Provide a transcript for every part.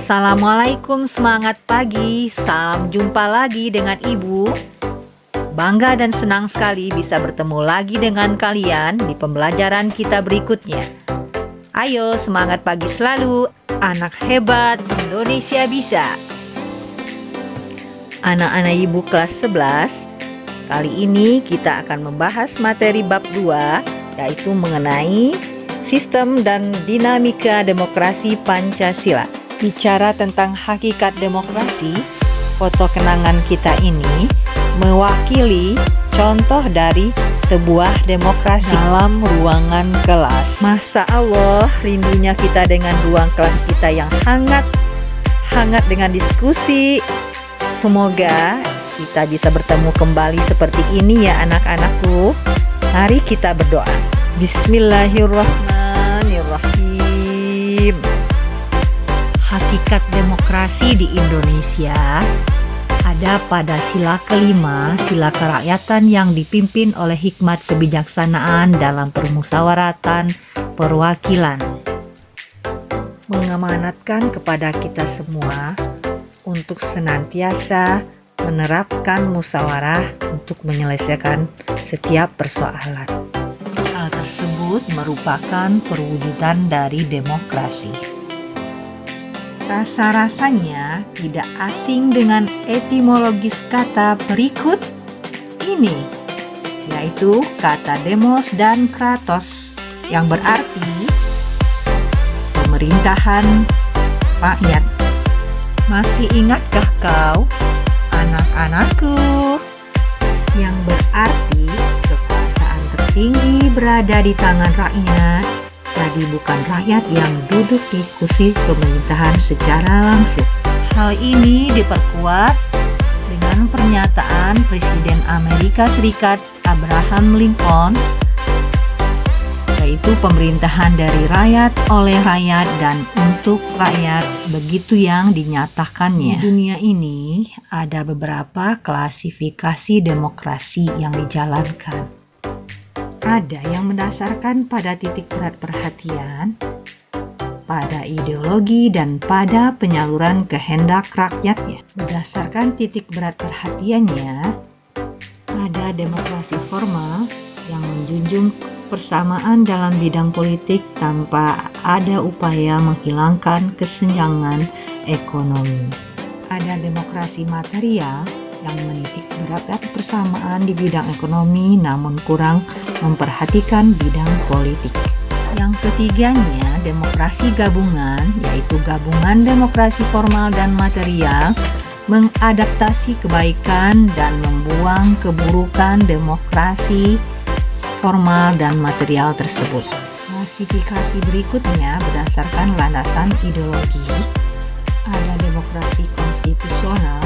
Assalamualaikum, semangat pagi. Salam jumpa lagi dengan Ibu. Bangga dan senang sekali bisa bertemu lagi dengan kalian di pembelajaran kita berikutnya. Ayo semangat pagi selalu, anak hebat Indonesia bisa. Anak-anak Ibu kelas 11, kali ini kita akan membahas materi bab 2, yaitu mengenai sistem dan dinamika demokrasi Pancasila. Bicara tentang hakikat demokrasi, foto kenangan kita ini mewakili contoh dari sebuah demokrasi dalam ruangan kelas. Masya Allah, rindunya kita dengan ruang kelas kita yang hangat dengan diskusi. Semoga kita bisa bertemu kembali seperti ini ya anak-anakku. Mari kita berdoa. Bismillahirrahmanirrahim. Hakikat demokrasi di Indonesia ada pada sila kelima, sila kerakyatan yang dipimpin oleh hikmat kebijaksanaan dalam permusyawaratan perwakilan. Mengamanatkan kepada kita semua untuk senantiasa menerapkan musyawarah untuk menyelesaikan setiap persoalan. Hal tersebut merupakan perwujudan dari demokrasi. Rasa-rasanya tidak asing dengan etimologis kata berikut ini, yaitu kata demos dan kratos yang berarti pemerintahan rakyat. Masih ingatkah kau, anak-anakku, yang berarti kekuasaan tertinggi berada di tangan rakyat? Jadi bukan rakyat yang duduk di kursi pemerintahan secara langsung. Hal ini diperkuat dengan pernyataan Presiden Amerika Serikat Abraham Lincoln, yaitu pemerintahan dari rakyat, oleh rakyat, dan untuk rakyat, begitu yang dinyatakannya. Di dunia ini ada beberapa klasifikasi demokrasi yang dijalankan. Ada yang mendasarkan pada titik berat perhatian, pada ideologi, dan pada penyaluran kehendak rakyatnya. Berdasarkan titik berat perhatiannya, ada demokrasi formal yang menjunjung persamaan dalam bidang politik tanpa ada upaya menghilangkan kesenjangan ekonomi. Ada demokrasi material yang menitik beratkan persamaan di bidang ekonomi namun kurang memperhatikan bidang politik. Yang ketiganya, demokrasi gabungan, yaitu gabungan demokrasi formal dan material, mengadaptasi kebaikan dan membuang keburukan demokrasi formal dan material tersebut. Klasifikasi berikutnya berdasarkan landasan ideologi. Ada demokrasi konstitusional.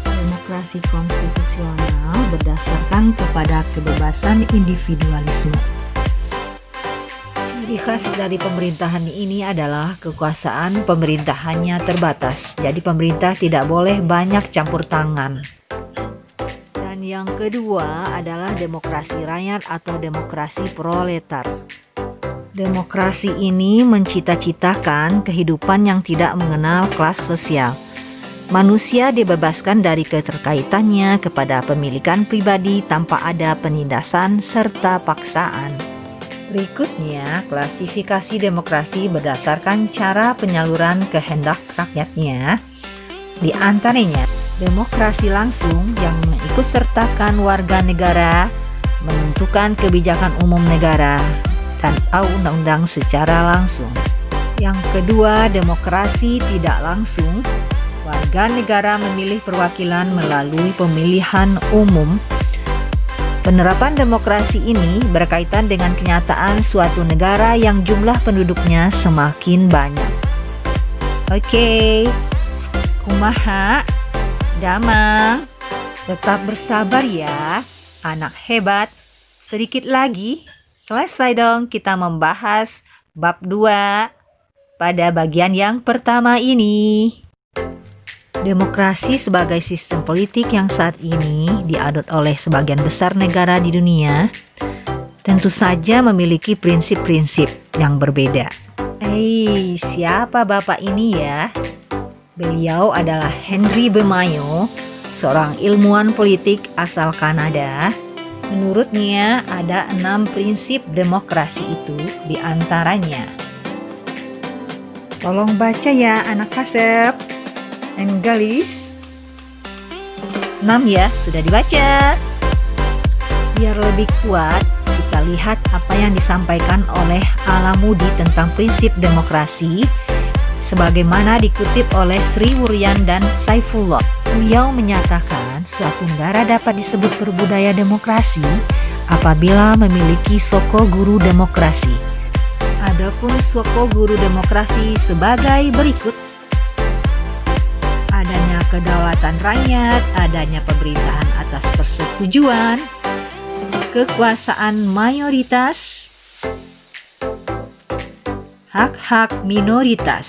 Demokrasi konstitusional berdasarkan kepada kebebasan individualisme. Ciri khas dari pemerintahan ini adalah kekuasaan pemerintahannya terbatas. Jadi pemerintah tidak boleh banyak campur tangan. Dan yang kedua adalah demokrasi rakyat atau demokrasi proletar. Demokrasi ini mencita-citakan kehidupan yang tidak mengenal kelas sosial. Manusia dibebaskan dari keterkaitannya kepada pemilikan pribadi tanpa ada penindasan serta paksaan. Berikutnya, klasifikasi demokrasi berdasarkan cara penyaluran kehendak rakyatnya. Di antaranya, demokrasi langsung yang mengikutsertakan warga negara menentukan kebijakan umum negara dan undang-undang secara langsung. Yang kedua, demokrasi tidak langsung. Warga negara memilih perwakilan melalui pemilihan umum. Penerapan demokrasi ini berkaitan dengan kenyataan suatu negara yang jumlah penduduknya semakin banyak. Oke, kumaha, damang, tetap bersabar ya, anak hebat. Sedikit lagi, selesai dong kita membahas bab 2 pada bagian yang pertama ini. Demokrasi sebagai sistem politik yang saat ini diadopsi oleh sebagian besar negara di dunia tentu saja memiliki prinsip-prinsip yang berbeda. Hei, siapa bapak ini ya? Beliau adalah Henry B. Mayo, seorang ilmuwan politik asal Kanada. Menurutnya ada 6 prinsip demokrasi itu diantaranya. Tolong baca ya anak kasep. Enggalis. 6 ya, sudah dibaca. Biar lebih kuat, kita lihat apa yang disampaikan oleh Alamudi tentang prinsip demokrasi sebagaimana dikutip oleh Sri Wuryan dan Saifullah. Beliau menyatakan suatu negara dapat disebut berbudaya demokrasi apabila memiliki soko guru demokrasi. Adapun soko guru demokrasi sebagai berikut: adanya kedaulatan rakyat, adanya pemerintahan atas persetujuan, kekuasaan mayoritas, hak-hak minoritas,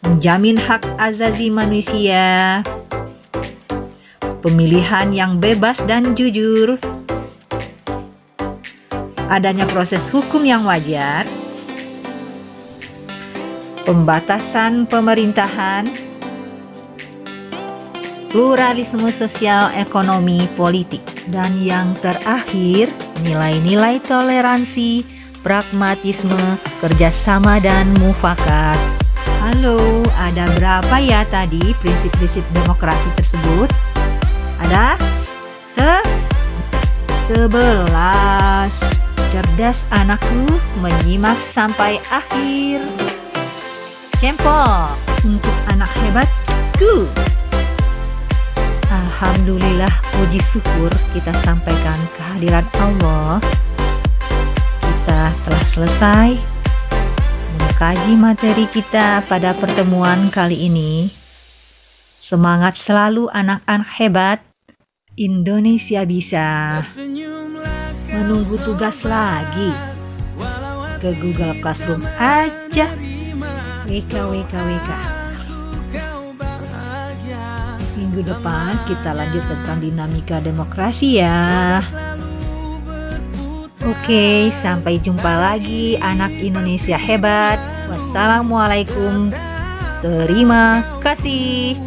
menjamin hak asasi manusia, pemilihan yang bebas dan jujur, adanya proses hukum yang wajar, pembatasan pemerintahan, pluralisme sosial, ekonomi, politik, dan yang terakhir, nilai-nilai toleransi, pragmatisme, kerjasama, dan mufakat. Halo, ada berapa ya tadi prinsip-prinsip demokrasi tersebut? Ada 11. Cerdas anakku, menyimak sampai akhir. Jempol untuk anak hebatku. Alhamdulillah, puji syukur kita sampaikan kehadiran Allah. Kita telah selesai mengkaji materi kita pada pertemuan kali ini. Semangat selalu anak-anak hebat. Indonesia bisa. Menunggu tugas lagi. Ke Google Classroom aja. WK. Minggu depan kita lanjut tentang dinamika demokrasi ya. Oke, sampai jumpa lagi anak Indonesia hebat. Wassalamualaikum. Terima kasih.